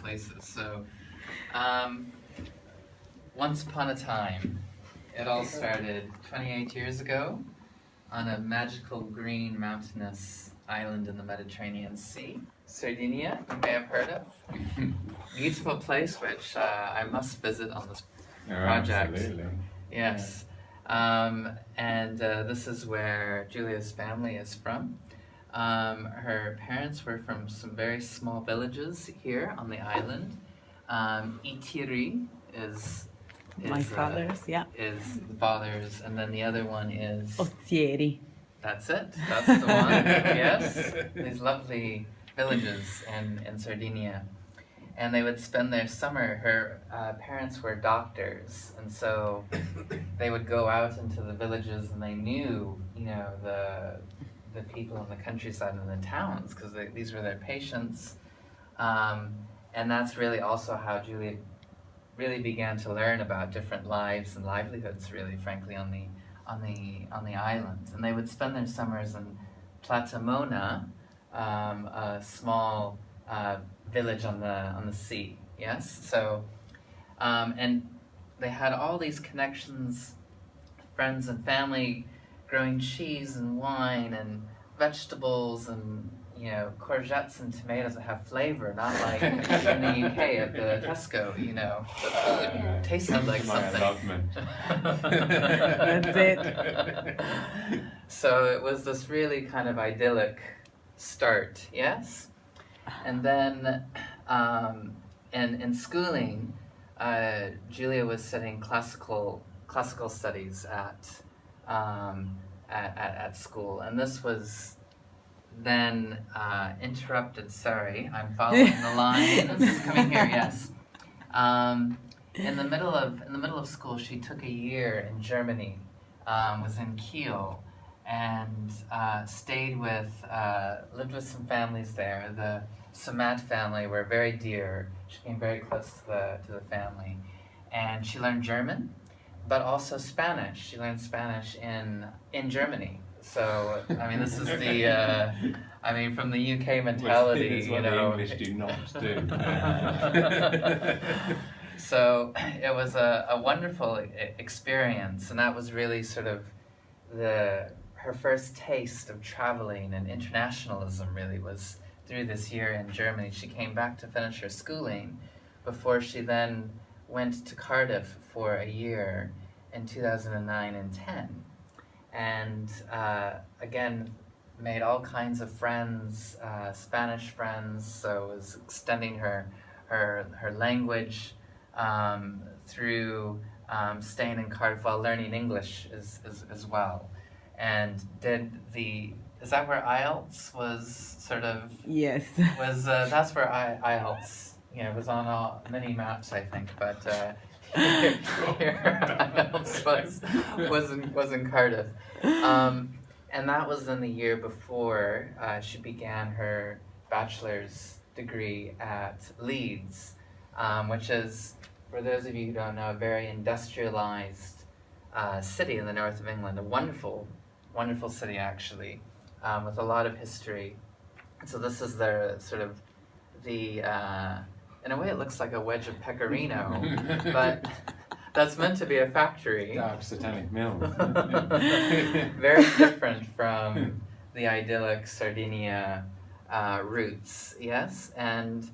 places. So, once upon a time, it all started 28 years ago on a magical green mountainous island in the Mediterranean Sea, Sardinia, you may have heard of. Beautiful place which I must visit on this project. Absolutely. Yes. This is where Giulia's family is from. Her parents were from some very small villages here on the island. Itiri is My father's, is the father's, and then the other one is Ozieri. That's it. That's the one. Yes, these lovely villages in Sardinia, and they would spend their summer. Her parents were doctors, and so they would go out into the villages, and they knew, the people in the countryside and the towns, because these were their patients, and that's really also how Giulia really began to learn about different lives and livelihoods, really, frankly, on the island. And they would spend their summers in Platamona, a small village on the sea. Yes, so and they had all these connections, friends and family, growing cheese and wine and vegetables and courgettes and tomatoes that have flavor, not like in the UK at the Tesco, that tasted like something. That's it. So it was this really kind of idyllic start, yes? And then in schooling, Giulia was studying classical studies at school, and this was then interrupted. Sorry, I'm following the line. This is coming here. Yes. In the middle of school, she took a year in Germany. Was in Kiel, and lived with some families there. The Samat family were very dear. She came very close to the family, and she learned German, but also Spanish. She learned Spanish in Germany. So, I mean, this is from the UK mentality, Which is what the English do not do. So it was a wonderful experience, and that was really sort of her first taste of traveling and internationalism. Really was through this year in Germany. She came back to finish her schooling before she then went to Cardiff for a year in 2009 and 10. And again, made all kinds of friends, Spanish friends, so was extending her language through staying in Cardiff while learning English as well. And is that where IELTS was sort of? Yes. That's where IELTS, was on many maps, I think, but here IELTS was in Cardiff. And that was in the year before she began her bachelor's degree at Leeds, which is, for those of you who don't know, a very industrialized city in the north of England, a wonderful, wonderful city actually, with a lot of history. And so this is their sort of in a way it looks like a wedge of pecorino, but that's meant to be a factory. Dark satanic mills. Very different from the idyllic Sardinia roots, yes? And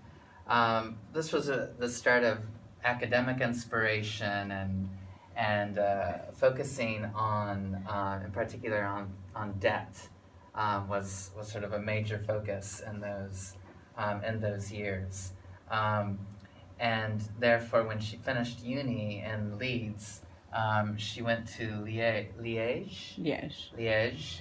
this was the start of academic inspiration and focusing on, in particular, on debt was sort of a major focus in those years. And therefore, when she finished uni in Leeds, she went to Liège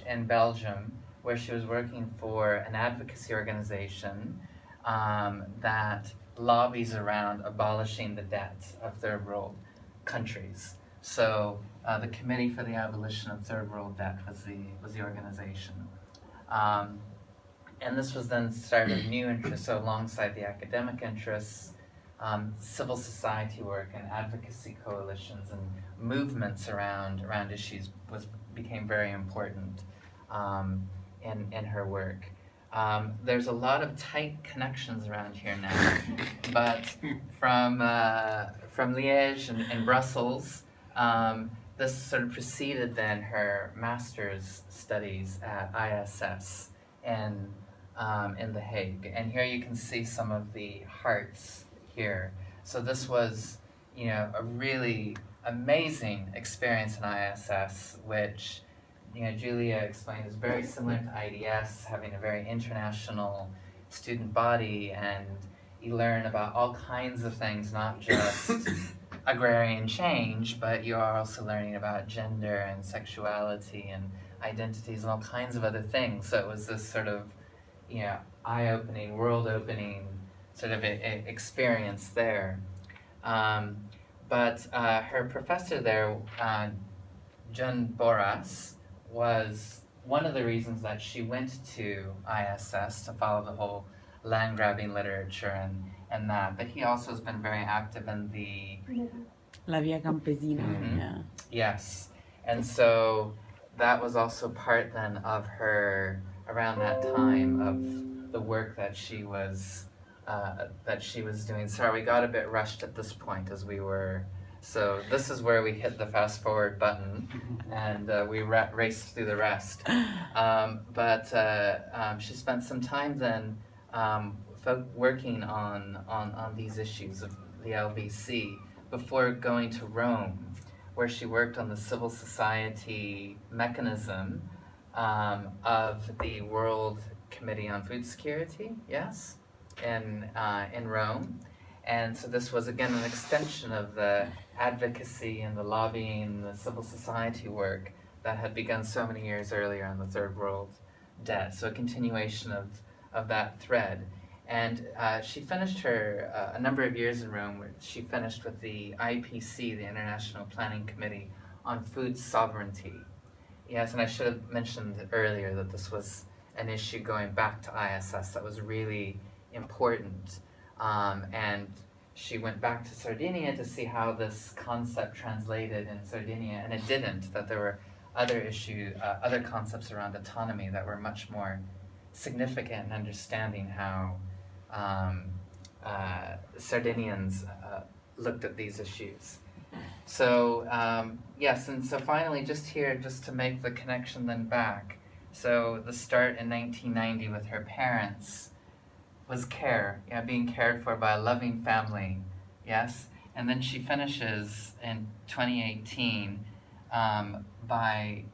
in Belgium, where she was working for an advocacy organization that lobbies around abolishing the debt of third world countries. So the Committee for the Abolition of Third World Debt was the organization. And this was then started a new interest, so alongside the academic interests, civil society work and advocacy coalitions and movements around issues became very important in her work. There's a lot of tight connections around here now, but from Liège and Brussels, this sort of preceded then her master's studies at ISS in The Hague. And here you can see some of the hearts here. So this was, a really amazing experience in ISS, which Giulia explained is very similar to IDS, having a very international student body, and you learn about all kinds of things, not just agrarian change, but you are also learning about gender and sexuality and identities and all kinds of other things. So it was this sort of, eye-opening, world-opening sort of experience there. But her professor there, Jun Boras, was one of the reasons that she went to ISS to follow the whole land grabbing literature and that. But he also has been very active in the La Via Campesina. Mhm. Yeah. Yes. And so that was also part then of her, around that time, of the work that she was doing. Sorry, we got a bit rushed at this point as we were. So this is where we hit the fast forward button, and we raced through the rest. But she spent some time then working on these issues of the LVC before going to Rome, where she worked on the civil society mechanism of the World Committee on Food Security, yes, in Rome. And so this was, again, an extension of the advocacy and the lobbying and the civil society work that had begun so many years earlier on the Third World debt. So a continuation of that thread. And she finished her, a number of years in Rome, where she finished with the IPC, the International Planning Committee on Food Sovereignty. Yes, and I should have mentioned earlier that this was an issue going back to ISS that was really important. And she went back to Sardinia to see how this concept translated in Sardinia, and it didn't, that there were other concepts around autonomy that were much more significant in understanding how Sardinians looked at these issues. So, yes, and so finally, just to make the connection then back, so the start in 1990 with her parents was care, being cared for by a loving family, yes? And then she finishes in 2018 by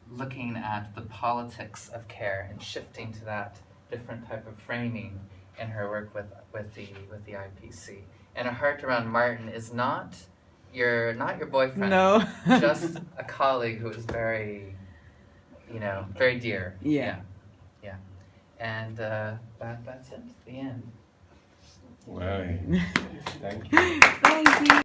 looking at the politics of care and shifting to that different type of framing in her work with the IPC. And a heart around Martin is not your boyfriend. No. Just a colleague who is very, very dear. Yeah. Yeah. And that's it. The end. Well, thank you. Thank you.